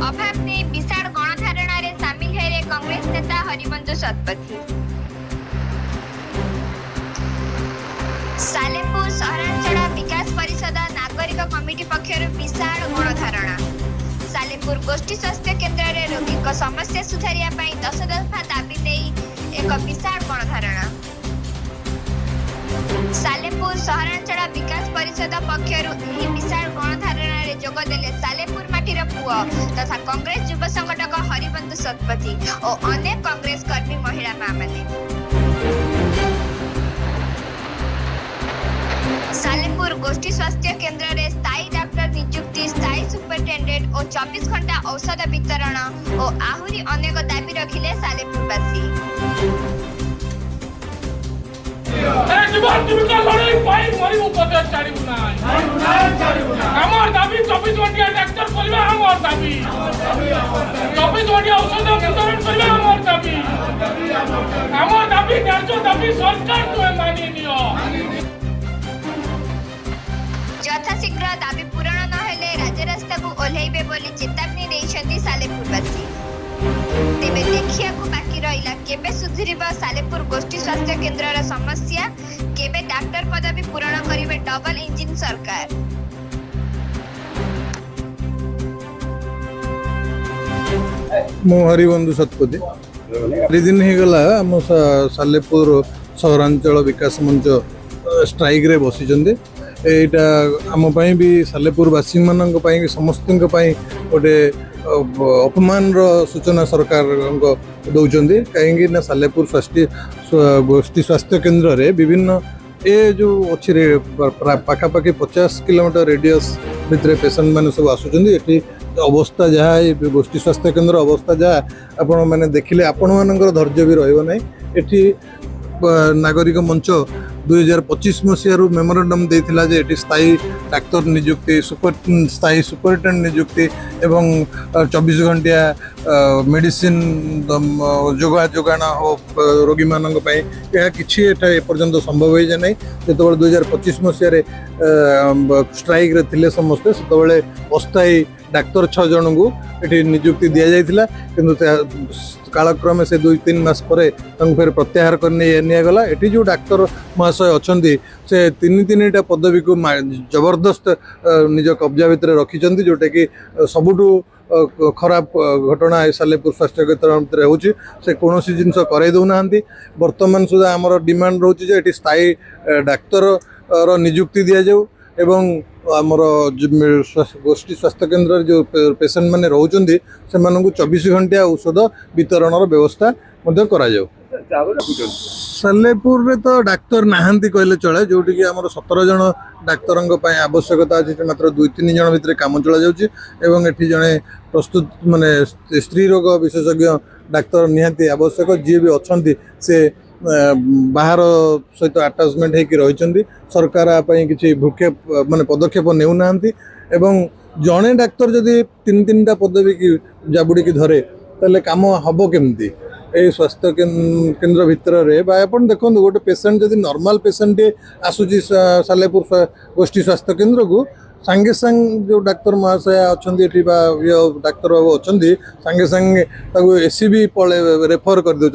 अभाव ने विशाल गणधारणा रे सामिल है कांग्रेस नेता हरिबंधु शतपथी। सालेपुर सहरांचल विकास परिषद नागरिक कमिटी पक्षर विशाल गणधारणा। सालेपुर गोष्ठी स्वास्थ्य केन्द्र रे रोगी समस्या सुधारिया 10 दफा दाबी दे एक विशाल गणधारणा। सालेपुर सहरांचल विकास परिषद पक्षर विशाल गणधारणा रे जोग देले सालेपुर माटीर पुआ तथा कांग्रेस युवा संगठक हरिबंधु शतपथी और अनेक कांग्रेस कर्मी महिला माने। सालेपुर गोष्ठी स्वास्थ्य केन्द्र रे स्थायी डॉक्टर नियुक्ति, स्थायी सुपरिटेंडेंट और 24 घंटा औषध वितरण और आहुरी अनेक दाबी रखिले सालेपुरवासी। जीवन जीविका लड़ाई पाई मरिबु पदे चाड़िबु ना हमर दाबी 24 घंटा डॉक्टर करबे हमर दाबी 24 घंटा औषध वितरण करबे हमर दाबी न्याय दाबी सरकार तो मानि नियो। यथाशीघ्र दाबी पूरण न हेले राज्य रास्ता को ओल्हेइबे बोली चेतावनी देइछन्ती सालेपुरवासी। तेबे देखिया को बाकी रहिला केबे सुधरिबा सालेपुर गोष्ठी स्वास्थ्य केन्द्रर समस्या, केबे डॉक्टर पदवी पूरण करिवे डबल इंजिन सरकार। मो हरिबंधु शतपथी दिन ही गला आम सालेपुर सहरांचल विकास मंच स्ट्राइक रे बसिचंदे। एटा आम भी सालेपुरवासी मानक समस्त गोटे अपमान सूचना सरकार दौरान कहीं सालेपुर गोष्ठी स्वास्थ्य केन्द्र रे विभिन्न ए जो अच्छी पाखापाखि 50 किलोमीटर रेडियस भितर पेसेंट मैंने सब आसुच्च अवस्था जहाँ गोष्ठी स्वास्थ्य केन्द्र अवस्था जहाँ आपण मैंने देखिले आपण मानकर धैर्य भी रहिबो नै। एठी नागरिक मंच 2025 मसीह मेमोरांडम देथिला जे एटी स्थायी डाक्तर नियुक्ति, स्थायी सुपरिटेंडेंट नियुक्ति एवं 24 घंटिया मेडिसिन जोगाण हो रोगी मानक पई यह किछि एटा एपर्यंत संभव होई जे नै। जेतबेले 2025 मसीह स्ट्राइक रे थिले समस्त सेतबेले अस्थायी डाक्तर 6 जन को ये नियुक्ति दि जाइथिला किंतु कालक्रमे से 2-3 मास पर फिर प्रत्याहार करगला। ये जो डाक्तर महाशय अच्छा से 3-3टा पदवी को जबरदस्त निज कब्जा भितर रखिंट जोटा कि सबुठू खराब घटना सालेपुर स्वास्थ्य केन्द्र होची से कौन जिनस कर दौना। बर्तमान सुधा आमर डिमांड रोचे ये स्थायी डाक्तर नियुक्ति दि जाऊ एवं आमर गोष्ठी स्वास्थ्य केन्द्र जो पेसेंट मैंने रोचन से 24 घंटा औषध वितरण व्यवस्था करा जाऊ। सालेपुर रे तो डाक्तर नाहांती कहले चले जोटी कि आमर 17 जन डाक्तरों आवश्यकता अच्छी मात्र 2-3 जन भितर काम चला जाउची एवं एठी जने प्रस्तुत माने स्त्री रोग विशेषज्ञ डाक्तर निहांती आवश्यक जी भी अच्छी से बाहर सहित आटाचमेंट होकर रही सरकार किसी भूक्षेप माने पदक्षेप नेउना एवं जड़े डाक्तर जदि 3-3टा पदवी की जाबुड़ी की धरे ताले काम हम केमती ए स्वास्थ्य केन्द्र भितर रे आपण देखो गोटे पेसेंट जदि नॉर्मल पेसेंट आसूची सालेपुर गोष्ठी स्वास्थ्य केन्द्र को सांगे सांग जो डाक्तर महाशय अच्छा डाक्तर बाबू अच्छा सांगे सांगे एसीबी पले रेफर कर दे।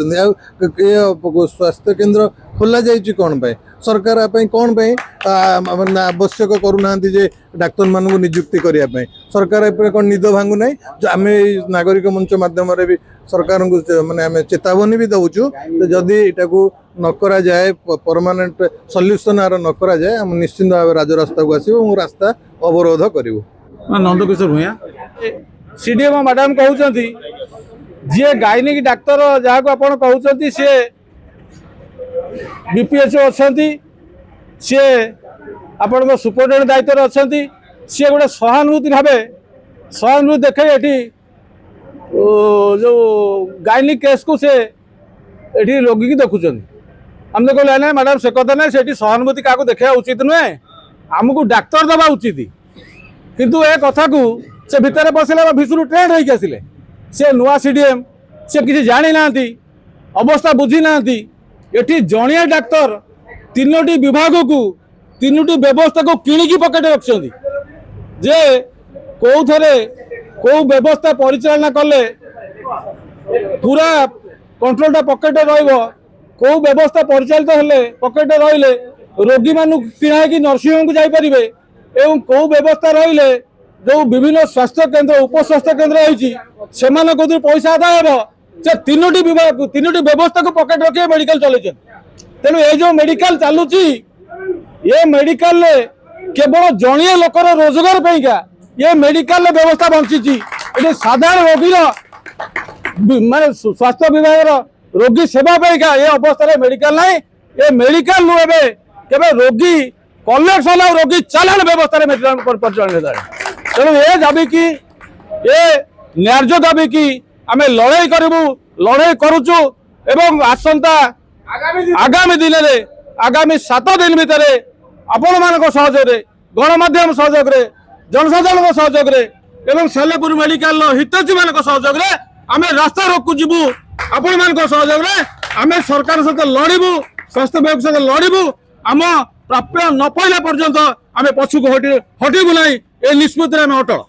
स्वास्थ्य केन्द्र खोल जाइए कौन पाए सरकार कौन पाए आवश्यक करूना जे डाक्तर मानू नियुक्ति करने सरकार कौन निद भांगु ना। आम नागरिक मंच मध्यम भी सरकार को माने आम चेतावनी भी दौचु जदि यहाँ न करा जाए परमानेंट सल्यूशन आर न करा जाए हम निश्चिंत भाव राजरास्ता को आसो रास्ता अवरोध करूँ। नंदकिशोर भूया सीडीएम मैडम कहते जी गायनिक डाक्तर जहाँ को आप कहते सी बीपीएचओ अच्छा सी आपण सुपरिटेंडेंट दायित्व अच्छा सी गोटे सहानुभूति भाव सहानुभूति देखे ये जो गायनिक केस को से ये रोगी की देखुं आम तो कहले ना मैडम से कथा ना से सहानुभूति क्या देखा उचित नुहे आमको डाक्तर दबा उचित किंतु ए कथा को से भितर बसले भितर ट्रेंड होके आसिले सी नुआ सीडीएम सी किसी जानी ना अवस्था बुझी ना ये जड़िया डाक्तर 3टी विभाग को 3टी व्यवस्था को किणिकी पकेट रखिंट जे कौ थे को व्यवस्था परिचालना कले पूरा कंट्रोलटा पकेटे रहिबो को व्यवस्था परिचालित हेले पकेटे रहिले रोगी मानु किणा कि नर्सिंग होम को जाई परिबे एवं को व्यवस्था रहिले जो विभिन्न स्वास्थ्य केंद्र उपस्वास्थ्य केंद्र होईची सेमान को पैसा आदाय हेबो से तीनोटी विभाग तीनोटी व्यवस्था को पकेट रखिए मेडिकल चले तेणु ये जो मेडिकल चलुची ये मेडिकल केवल जणिए लोकर रोजगार पैका ये मेडिकल व्यवस्था बंची ये साधारण रोगी माने स्वास्थ्य विभाग रोगी सेवा पैका ये अवस्था मेडिकल ना ये मेडिकल नुहे केवल रोगी कलेक्शन और रोगी चालान व्यवस्था मेडिकल परिचालन तेणु ये दाबी की ये न्याय्य दाबी की आमे लड़ाई करूँ लड़ाई करुचु एवं आसंता आगामी दिन में आगामी 7 दिन भितर आपण मान सहयोग गणमाध्यम सहयोग जनसाधारण सहयोग एवं सालेपुर मेडिकल हितैषी मान सहयोग आम रास्ता रोकू जीवु आपण मान सहयोग आम सरकार सहित लड़ू स्वास्थ्य विभाग सहित लड़ू आम प्राप्य न पाइला पर्यंत आम पछुक हटू ना ये निष्पत्ति अटल।